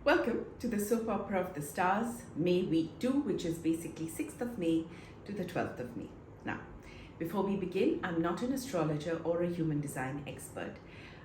Welcome to the soap opera of the stars, May week 2, which is basically 6th of May to the 12th of May. Now, before we begin, I'm not an astrologer or a human design expert.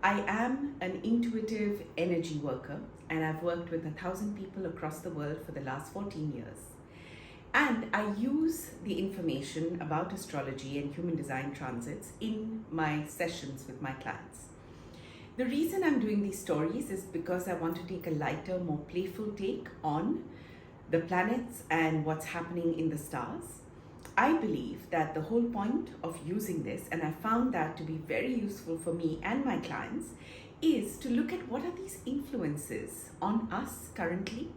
I am an intuitive energy worker, and I've worked with 1,000 people across the world for the last 14 years. And I use the information about astrology and human design transits in my sessions with my clients. The reason I'm doing these stories is because I want to take a lighter, more playful take on the planets and what's happening in the stars. I believe that the whole point of using this, and I found that to be very useful for me and my clients, is to look at what are these influences on us currently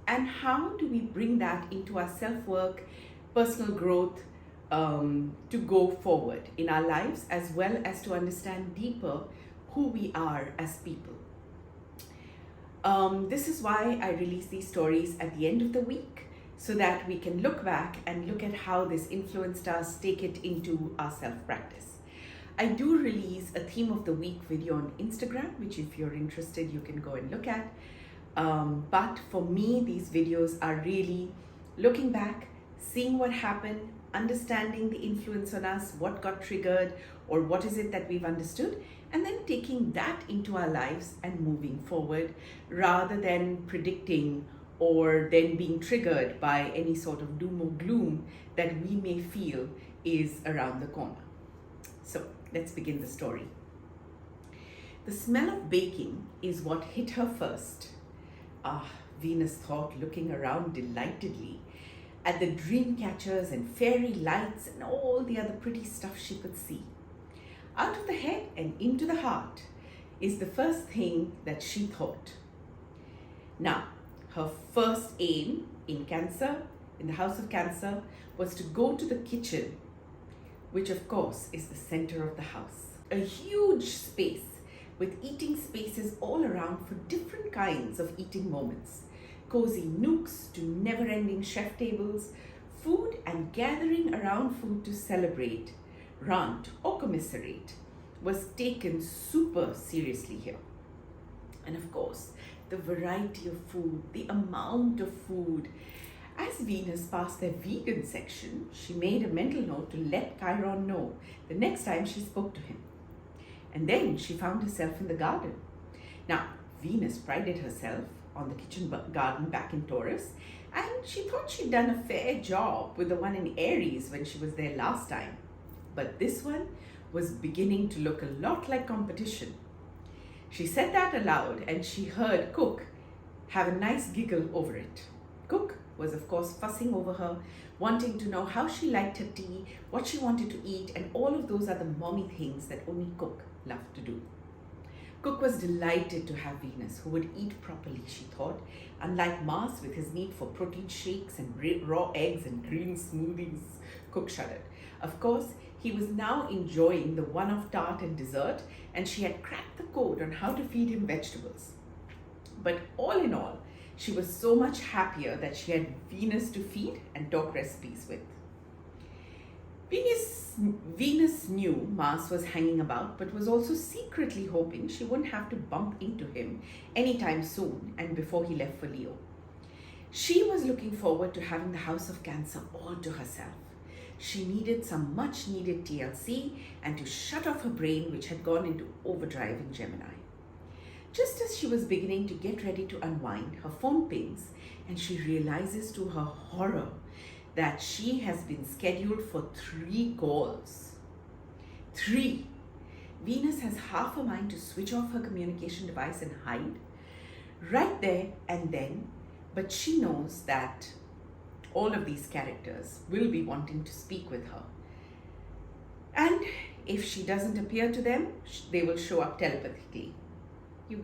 and how do we bring that into our self-work, personal growth, to go forward in our lives, as well as to understand deeper who we are as people. This is why I release these stories at the end of the week, so that we can look back and look at how this influenced us, take it into our self-practice. I do release a theme of the week video on Instagram, which if you're interested, you can go and look at. But for me, these videos are really looking back, seeing what happened, understanding the influence on us, what got triggered, or what is it that we've understood, and then taking that into our lives and moving forward rather than predicting or then being triggered by any sort of doom or gloom that we may feel is around the corner. So let's begin the story. The smell of baking is what hit her first. Venus thought, looking around delightedly at the dream catchers and fairy lights and all the other pretty stuff she could see. Out of the head and into the heart is the first thing that she thought. Now, her first aim in Cancer, in the house of Cancer, was to go to the kitchen, which of course is the center of the house. A huge space with eating spaces all around for different kinds of eating moments. Cozy nooks to never-ending chef tables, food and gathering around food to celebrate, rant or commiserate was taken super seriously here. And of course, the variety of food, the amount of food. As Venus passed their vegan section, she made a mental note to let Chiron know the next time she spoke to him. And then she found herself in the garden. Now, Venus prided herself on the kitchen garden back in Taurus, and she thought she'd done a fair job with the one in Aries when she was there last time. But this one was beginning to look a lot like competition. She said that aloud, and she heard Cook have a nice giggle over it. Cook was of course fussing over her, wanting to know how she liked her tea, what she wanted to eat, and all of those other mommy things that only Cook loved to do. Cook was delighted to have Venus, who would eat properly, she thought, unlike Mars with his need for protein shakes and raw eggs and green smoothies. Cook shuddered. Of course, he was now enjoying the one-off tart and dessert, and she had cracked the code on how to feed him vegetables. But all in all, she was so much happier that she had Venus to feed and talk recipes with. Venus knew Mars was hanging about, but was also secretly hoping she wouldn't have to bump into him anytime soon and before he left for Leo. She was looking forward to having the house of Cancer all to herself. She needed some much needed TLC and to shut off her brain, which had gone into overdrive in Gemini. Just as she was beginning to get ready to unwind, her phone pings and she realizes to her horror that she has been scheduled for 3 calls. 3. Venus has half a mind to switch off her communication device and hide right there and then, but she knows that all of these characters will be wanting to speak with her. And if she doesn't appear to them, they will show up telepathically.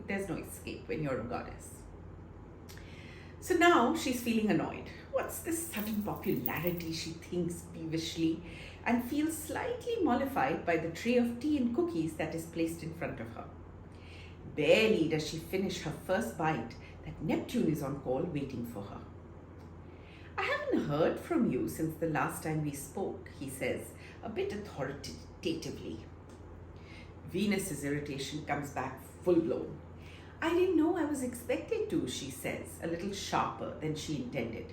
There's no escape when you're a goddess. So now she's feeling annoyed. What's this sudden popularity, she thinks peevishly, and feels slightly mollified by the tray of tea and cookies that is placed in front of her. Barely does she finish her first bite that Neptune is on call waiting for her. I haven't heard from you since the last time we spoke, he says, a bit authoritatively. Venus's irritation comes back full blown. I didn't know I was expected to, she says, a little sharper than she intended.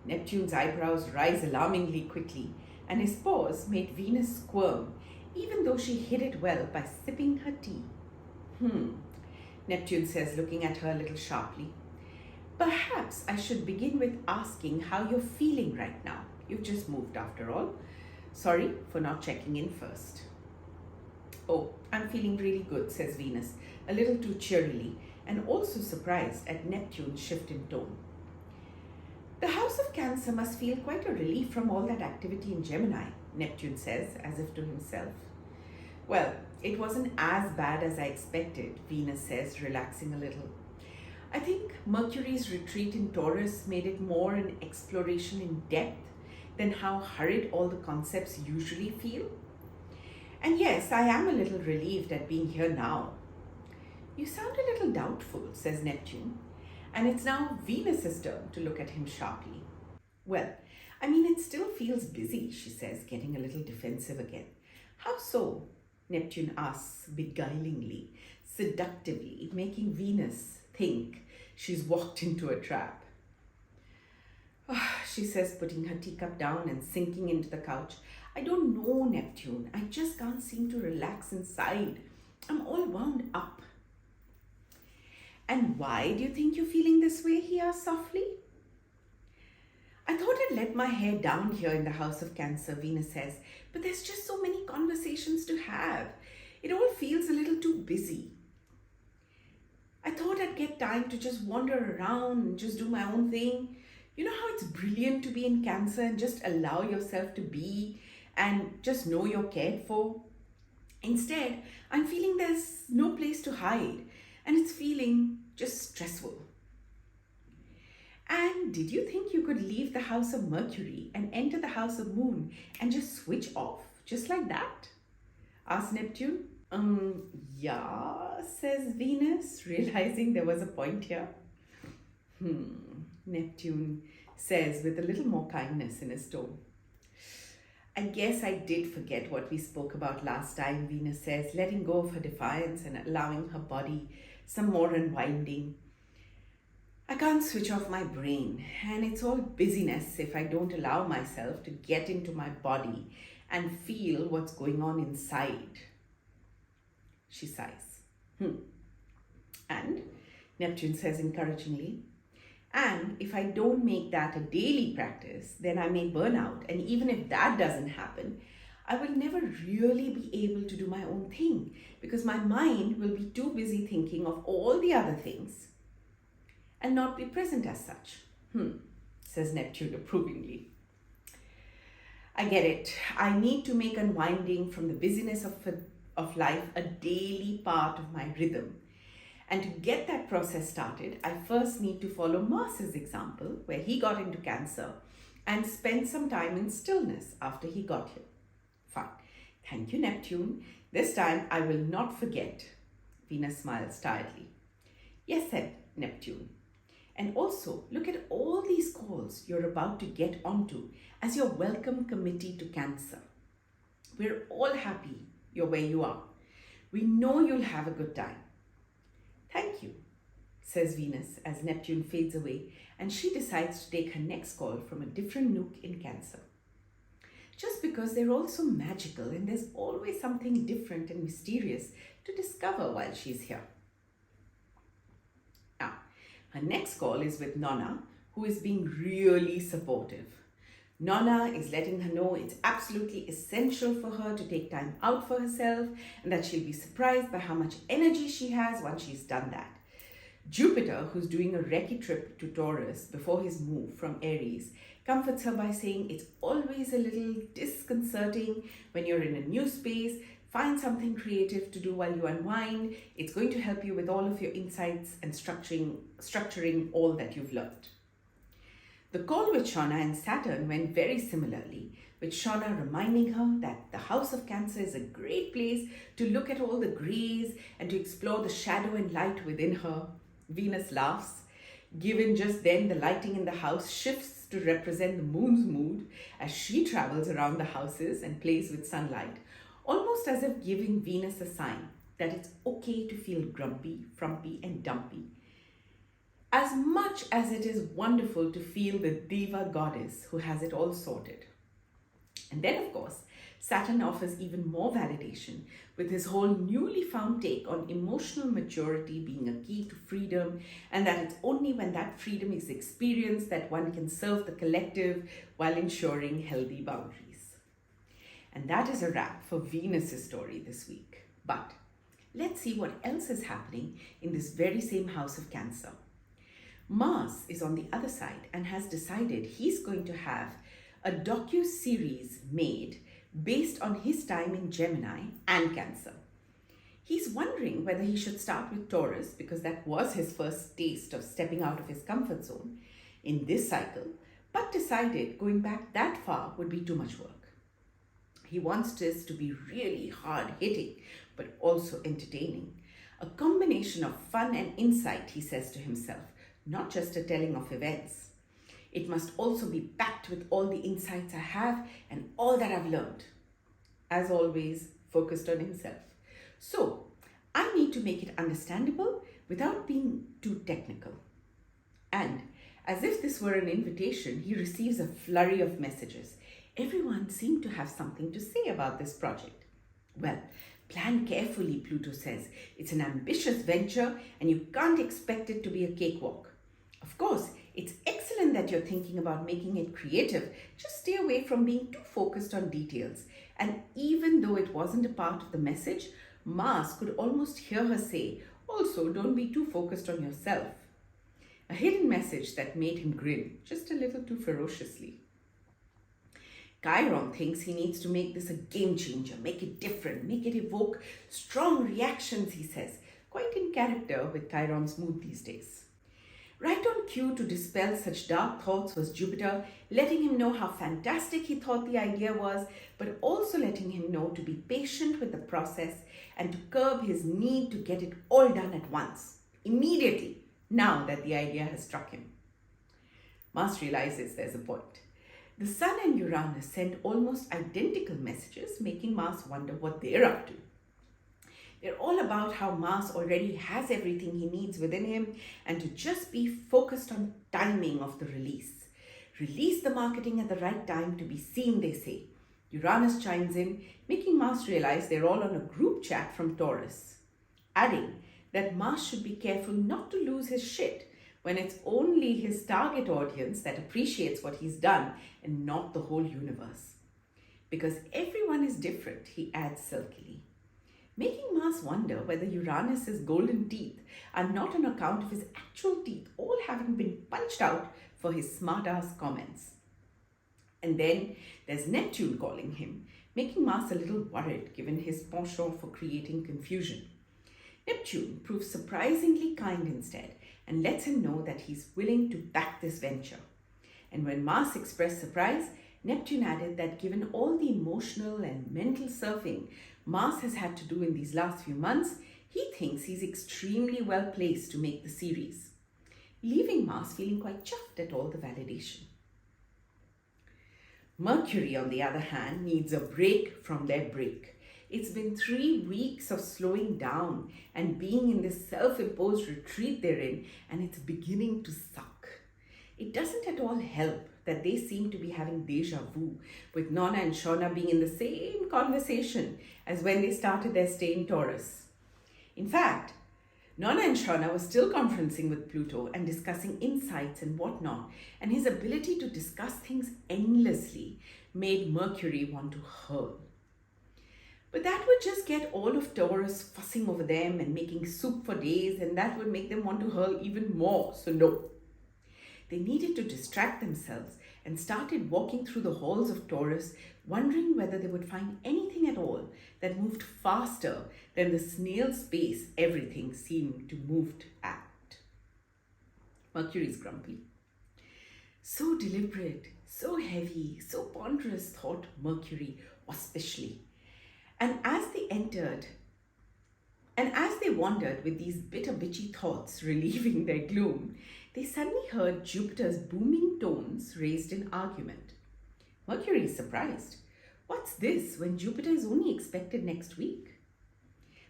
Neptune's eyebrows rise alarmingly quickly, and his pause made Venus squirm, even though she hid it well by sipping her tea. Neptune says, looking at her a little sharply. Perhaps I should begin with asking how you're feeling right now. You've just moved after all. Sorry for not checking in first. Oh, I'm feeling really good, says Venus, a little too cheerily, and also surprised at Neptune's shift in tone. The House of Cancer must feel quite a relief from all that activity in Gemini, Neptune says, as if to himself. Well, it wasn't as bad as I expected, Venus says, relaxing a little. I think Mercury's retreat in Taurus made it more an exploration in depth than how hurried all the concepts usually feel. And yes, I am a little relieved at being here now. You sound a little doubtful, says Neptune, and it's now Venus's turn to look at him sharply. Well, it still feels busy, she says, getting a little defensive again. How so? Neptune asks beguilingly, seductively, making Venus think she's walked into a trap. She says, putting her teacup down and sinking into the couch. I don't know, Neptune. I just can't seem to relax inside. I'm all wound up. And why do you think you're feeling this way? He asked softly. I thought I'd let my hair down here in the House of Cancer, Venus says, but there's just so many conversations to have. It all feels a little too busy. I thought I'd get time to just wander around and just do my own thing. You know how it's brilliant to be in Cancer and just allow yourself to be and just know you're cared for? Instead, I'm feeling there's no place to hide and it's feeling just stressful. And did you think you could leave the House of Mercury and enter the House of Moon and just switch off, just like that? Asked Neptune. Yeah, says Venus, realizing there was a point here. Neptune says with a little more kindness in his tone. I guess I did forget what we spoke about last time, Venus says, letting go of her defiance and allowing her body some more unwinding. I can't switch off my brain, and it's all busyness if I don't allow myself to get into my body and feel what's going on inside. She sighs. And Neptune says encouragingly, and if I don't make that a daily practice, then I may burn out. And even if that doesn't happen, I will never really be able to do my own thing because my mind will be too busy thinking of all the other things and not be present as such. Says Neptune approvingly. I get it. I need to make unwinding from the busyness of life a daily part of my rhythm. And to get that process started, I first need to follow Mars's example, where he got into Cancer and spent some time in stillness after he got here. Fine. Thank you, Neptune. This time I will not forget. Venus smiles tiredly. Yes, said Neptune. And also, look at all these calls you're about to get onto as your welcome committee to Cancer. We're all happy you're where you are. We know you'll have a good time. Thank you, says Venus as Neptune fades away and she decides to take her next call from a different nook in Cancer. Just because they're all so magical and there's always something different and mysterious to discover while she's here. Now, her next call is with Nonna, who is being really supportive. Nonna is letting her know it's absolutely essential for her to take time out for herself and that she'll be surprised by how much energy she has once she's done that. Jupiter, who's doing a recce trip to Taurus before his move from Aries, comforts her by saying it's always a little disconcerting when you're in a new space. Find something creative to do while you unwind. It's going to help you with all of your insights and structuring all that you've learned. The call with Shauna and Saturn went very similarly, with Shauna reminding her that the House of Cancer is a great place to look at all the greys and to explore the shadow and light within her. Venus laughs. Given just then the lighting in the house shifts to represent the moon's mood as she travels around the houses and plays with sunlight, almost as if giving Venus a sign that it's okay to feel grumpy, frumpy and dumpy. as much as it is wonderful to feel the diva goddess who has it all sorted. And then, of course, Saturn offers even more validation with his whole newly found take on emotional maturity being a key to freedom, and that it's only when that freedom is experienced that one can serve the collective while ensuring healthy boundaries. And that is a wrap for Venus's story this week. But let's see what else is happening in this very same house of Cancer. Mars is on the other side and has decided he's going to have a docu-series made based on his time in Gemini and Cancer. He's wondering whether he should start with Taurus because that was his first taste of stepping out of his comfort zone in this cycle, but decided going back that far would be too much work. He wants this to be really hard-hitting, but also entertaining. A combination of fun and insight, he says to himself, not just a telling of events. It must also be packed with all the insights I have and all that I've learned. As always, focused on himself. So, I need to make it understandable without being too technical. And as if this were an invitation, he receives a flurry of messages. Everyone seemed to have something to say about this project. Well, plan carefully, Pluto says. It's an ambitious venture and you can't expect it to be a cakewalk. Of course, it's excellent that you're thinking about making it creative. Just stay away from being too focused on details. And even though it wasn't a part of the message, Mars could almost hear her say, also don't be too focused on yourself. A hidden message that made him grin, just a little too ferociously. Chiron thinks he needs to make this a game changer, make it different, make it evoke strong reactions, he says. Quite in character with Chiron's mood these days. Right on cue to dispel such dark thoughts was Jupiter, letting him know how fantastic he thought the idea was, but also letting him know to be patient with the process and to curb his need to get it all done at once, immediately, now that the idea has struck him. Mars realizes there's a point. The Sun and Uranus send almost identical messages, making Mars wonder what they're up to. They're all about how Mars already has everything he needs within him and to just be focused on timing of the release. Release the marketing at the right time to be seen, they say. Uranus chimes in, making Mars realize they're all on a group chat from Taurus, adding that Mars should be careful not to lose his shit when it's only his target audience that appreciates what he's done and not the whole universe. Because everyone is different, he adds silkily, making Mars wonder whether Uranus's golden teeth are not on account of his actual teeth all having been punched out for his smart-ass comments. And then there's Neptune calling him, making Mars a little worried given his penchant for creating confusion. Neptune proves surprisingly kind instead and lets him know that he's willing to back this venture. And when Mars expressed surprise, Neptune added that given all the emotional and mental surfing Mars has had to do in these last few months, he thinks he's extremely well placed to make the series, leaving Mars feeling quite chuffed at all the validation. Mercury, on the other hand, needs a break from their break. It's been 3 weeks of slowing down and being in this self-imposed retreat they're in, and it's beginning to suck. It doesn't at all help that they seem to be having deja vu, with Nona and Shauna being in the same conversation as when they started their stay in Taurus. In fact, Nona and Shauna were still conferencing with Pluto and discussing insights and whatnot, and his ability to discuss things endlessly made Mercury want to hurl. But that would just get all of Taurus fussing over them and making soup for days, and that would make them want to hurl even more, so no. They needed to distract themselves and started walking through the halls of Taurus, wondering whether they would find anything at all that moved faster than the snail's pace everything seemed to move at. Mercury's grumpy. So deliberate, so heavy, so ponderous, thought Mercury waspishly. And as they wandered with these bitter bitchy thoughts relieving their gloom, they suddenly heard Jupiter's booming tones raised in argument. Mercury is surprised. What's this when Jupiter is only expected next week?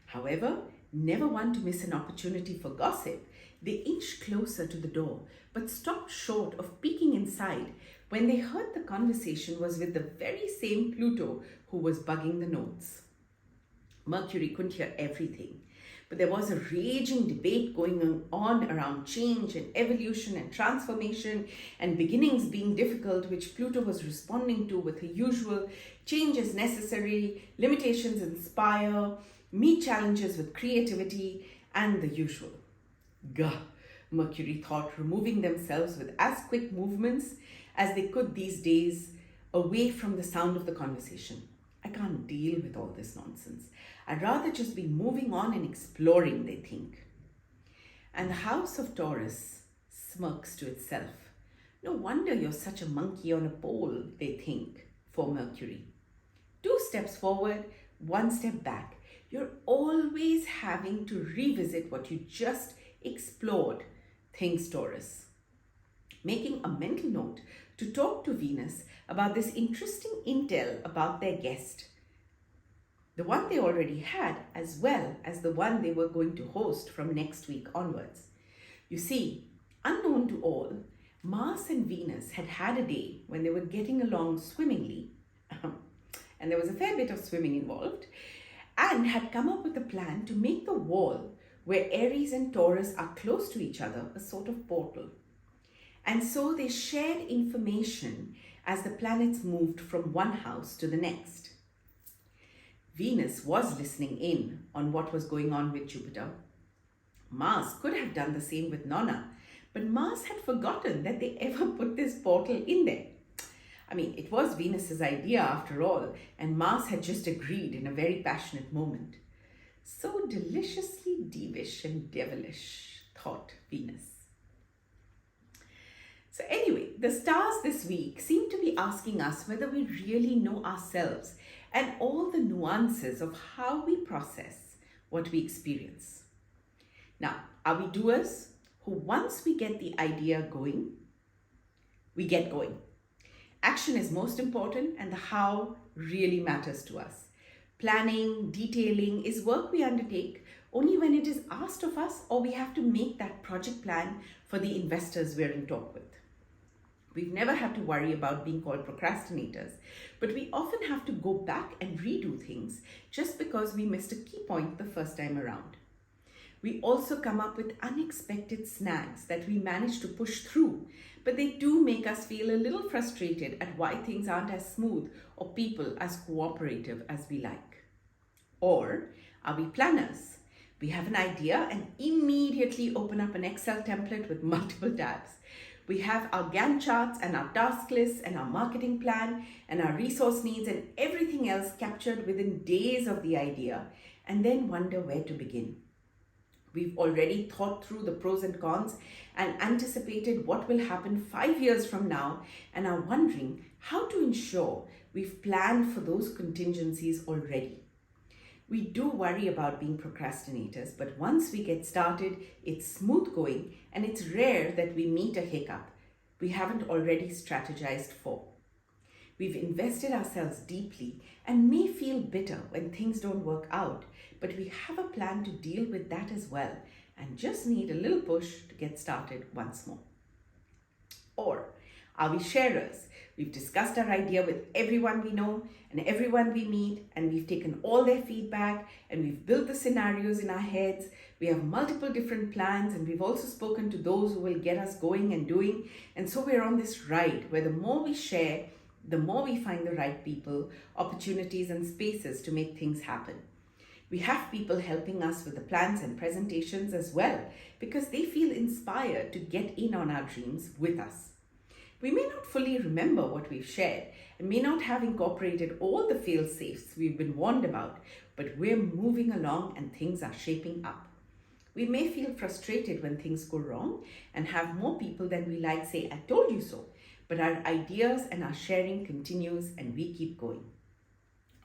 However, never one to miss an opportunity for gossip, They inched closer to the door, but stopped short of peeking inside when they heard the conversation was with the very same Pluto who was bugging the notes. Mercury couldn't hear everything, but there was a raging debate going on around change and evolution and transformation and beginnings being difficult, which Pluto was responding to with her usual change is necessary, limitations inspire, meet challenges with creativity, and the usual. Gah, Mercury thought, removing themselves with as quick movements as they could these days away from the sound of the conversation. I can't deal with all this nonsense. I'd rather just be moving on and exploring, they think. And the house of Taurus smirks to itself. No wonder you're such a monkey on a pole, they think, for Mercury. 2 steps forward, 1 step back. You're always having to revisit what you just explored, thinks Taurus. Making a mental note to talk to Venus about this interesting intel about their guest, the one they already had, as well as the one they were going to host from next week onwards. You see, unknown to all, Mars and Venus had had a day when they were getting along swimmingly, and there was a fair bit of swimming involved, and had come up with a plan to make the wall where Aries and Taurus are close to each other a sort of portal. And so they shared information as the planets moved from one house to the next. Venus was listening in on what was going on with Jupiter. Mars could have done the same with Nona, but Mars had forgotten that they ever put this portal in there. I mean, it was Venus's idea after all, and Mars had just agreed in a very passionate moment. So deliciously devish and devilish, thought Venus. So anyway, the stars this week seem to be asking us whether we really know ourselves and all the nuances of how we process what we experience. Now, are we doers who once we get the idea going, we get going? Action is most important, and the how really matters to us. Planning, detailing is work we undertake only when it is asked of us or we have to make that project plan for the investors we're in talk with. We've never had to worry about being called procrastinators, but we often have to go back and redo things just because we missed a key point the first time around. We also come up with unexpected snags that we manage to push through, but they do make us feel a little frustrated at why things aren't as smooth or people as cooperative as we like. Or are we planners? We have an idea and immediately open up an Excel template with multiple tabs. We have our Gantt charts and our task lists and our marketing plan and our resource needs and everything else captured within days of the idea, and then wonder where to begin. We've already thought through the pros and cons and anticipated what will happen 5 years from now and are wondering how to ensure we've planned for those contingencies already. We do worry about being procrastinators, but once we get started, it's smooth going and it's rare that we meet a hiccup we haven't already strategized for. We've invested ourselves deeply and may feel bitter when things don't work out, but we have a plan to deal with that as well and just need a little push to get started once more. Or are we sharers? We've discussed our idea with everyone we know and everyone we meet, and we've taken all their feedback and we've built the scenarios in our heads. We have multiple different plans, and we've also spoken to those who will get us going and doing. And so we're on this ride where the more we share, the more we find the right people, opportunities, and spaces to make things happen. We have people helping us with the plans and presentations as well because they feel inspired to get in on our dreams with us. We may not fully remember what we've shared and may not have incorporated all the fail-safes we've been warned about, but we're moving along and things are shaping up. We may feel frustrated when things go wrong and have more people than we like say, "I told you so," but our ideas and our sharing continues and we keep going.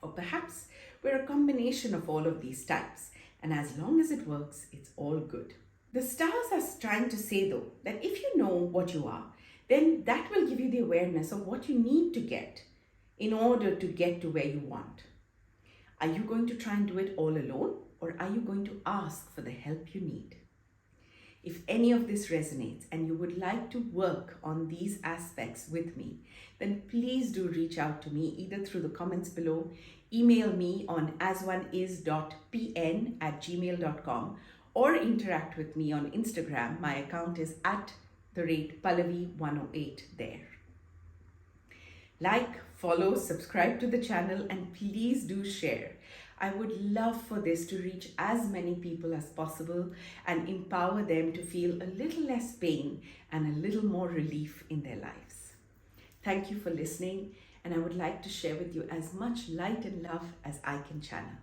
Or perhaps we're a combination of all of these types, and as long as it works, it's all good. The stars are trying to say though that if you know what you are, then that will give you the awareness of what you need to get in order to get to where you want. Are you going to try and do it all alone, or are you going to ask for the help you need? If any of this resonates and you would like to work on these aspects with me, then please do reach out to me either through the comments below, email me on asoneis.pn@gmail.com, or interact with me on Instagram. My account is @Pallavi108 there. Like, follow, subscribe to the channel, and please do share. I would love for this to reach as many people as possible and empower them to feel a little less pain and a little more relief in their lives. Thank you for listening, and I would like to share with you as much light and love as I can channel.